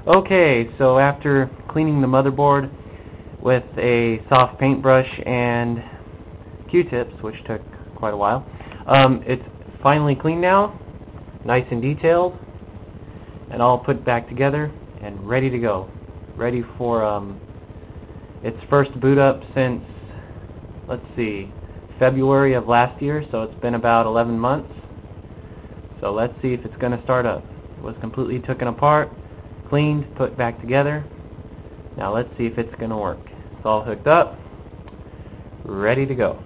Okay, so after cleaning the motherboard with a soft paintbrush and Q-tips, which took quite a while, it's finally clean now, nice and detailed, and all put back together and ready to go. Ready for its first boot up since, let's see, February of last year, so it's been about 11 months. So let's see if it's going to start up. It was completely taken apart, cleaned, put back together. Now let's see if it's going to work. It's all hooked up, ready to go.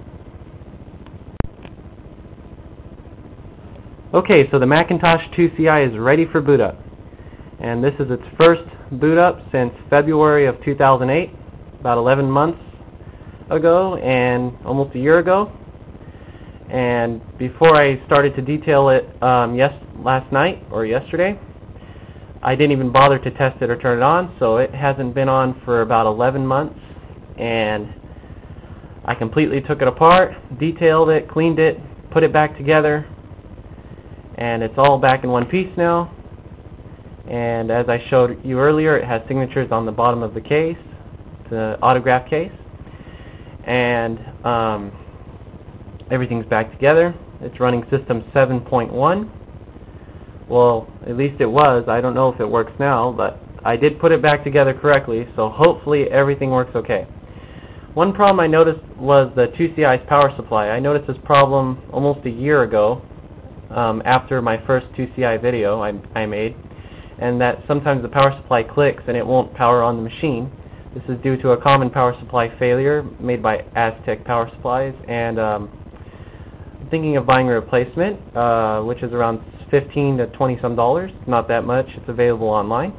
Okay, so the Macintosh IIci is ready for boot up. And this is its first boot up since February of 2008, about 11 months ago and almost a year ago. And before I started to detail it last night or yesterday, I didn't even bother to test it or turn it on, so it hasn't been on for about 11 months. And I completely took it apart, detailed it, cleaned it, put it back together, and it's all back in one piece now. And as I showed you earlier, it has signatures on the bottom of the case, the autograph case, and everything's back together. It's running system 7.1. Well, at least it was. I don't know if it works now, but I did put it back together correctly, so hopefully everything works okay. One problem I noticed was the IIci's power supply. I noticed this problem almost a year ago after my first IIci video I made, and that sometimes the power supply clicks and it won't power on the machine. This is due to a common power supply failure made by Aztec Power Supplies, and I'm thinking of buying a replacement, which is around $15 to $20 some. Not that much. It's available online.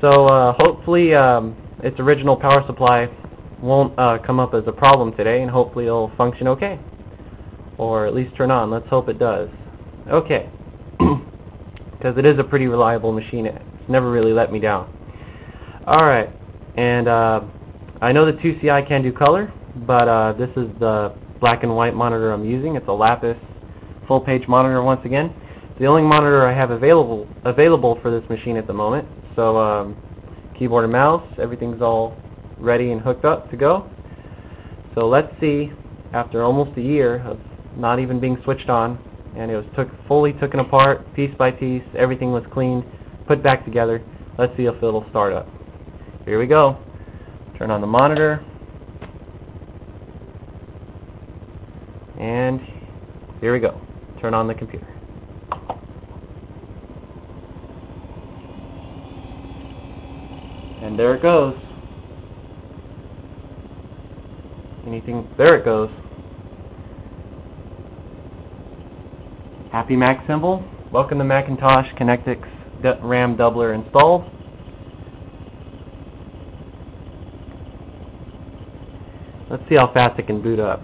So hopefully its original power supply won't come up as a problem today, and hopefully it'll function okay, or at least turn on. Let's hope it does. Okay, because it is a pretty reliable machine. It's never really let me down. Alright, and I know the IIci can do color, but this is the black and white monitor I'm using. It's a Lapis full page monitor once again. It's the only monitor I have available for this machine at the moment. So keyboard and mouse, everything's all ready and hooked up to go. So let's see, after almost a year of not even being switched on, and it was fully taken apart, piece by piece, everything was cleaned, put back together. Let's see if it'll start up. Here we go. Turn on the monitor. And here we go. Turn on the computer. And there it goes. There it goes. Happy Mac symbol. Welcome to Macintosh Connectix RAM doubler installed. Let's see how fast it can boot up.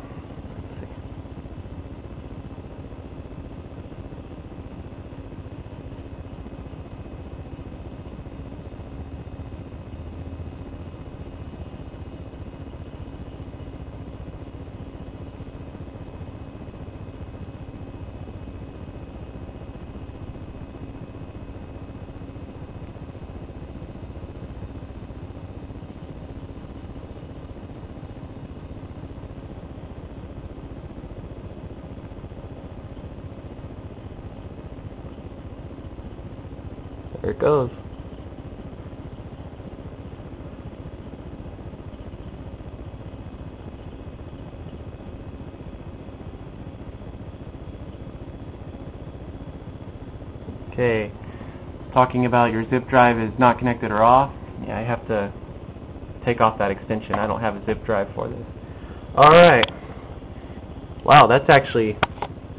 There it goes. Okay, talking about your zip drive is not connected or off. Yeah, I have to take off that extension. I don't have a zip drive for this. Alright. Wow, that's actually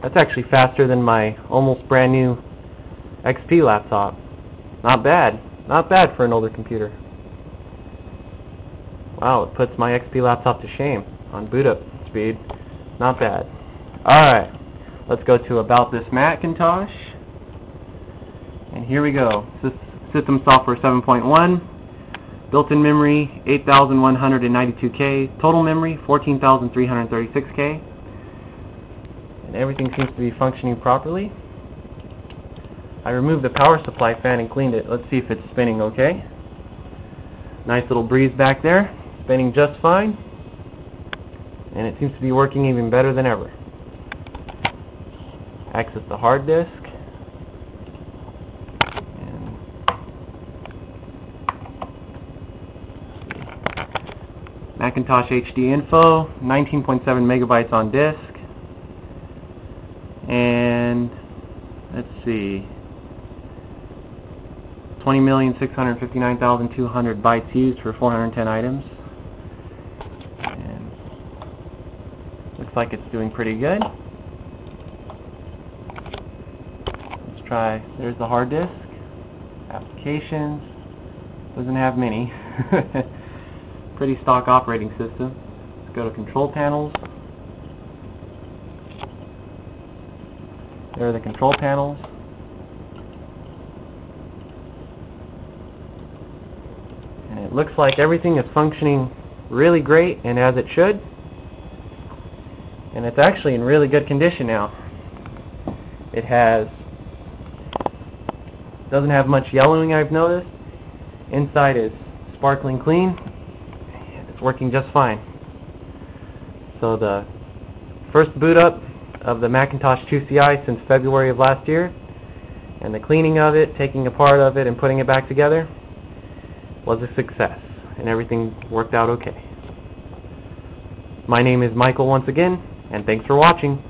faster than my almost brand new XP laptop. Not bad. Not bad for an older computer. Wow, it puts my XP laptop to shame on boot up speed. Not bad. Alright, let's go to About This Macintosh. And here we go. System software 7.1. Built-in memory 8,192K. Total memory 14,336K. And everything seems to be functioning properly. I removed the power supply fan and cleaned it. Let's see if it's spinning okay. Nice little breeze back there, spinning just fine, and it seems to be working even better than ever. Access the hard disk. Macintosh HD info, 19.7 megabytes on disk, and let's see, 20,659,200 bytes used for 410 items, and looks like it's doing pretty good. Let's try, there's the hard disk, applications, doesn't have many. Pretty stock operating system. Let's go to control panels. There are the control panels. And it looks like everything is functioning really great and as it should. And it's actually in really good condition now. It doesn't have much yellowing, I've noticed. Inside is sparkling clean. It's working just fine. So the first boot up of the Macintosh IIci since February of last year, and the cleaning of it, taking apart of it and putting it back together, was a success, and everything worked out okay. My name is Michael once again, and thanks for watching.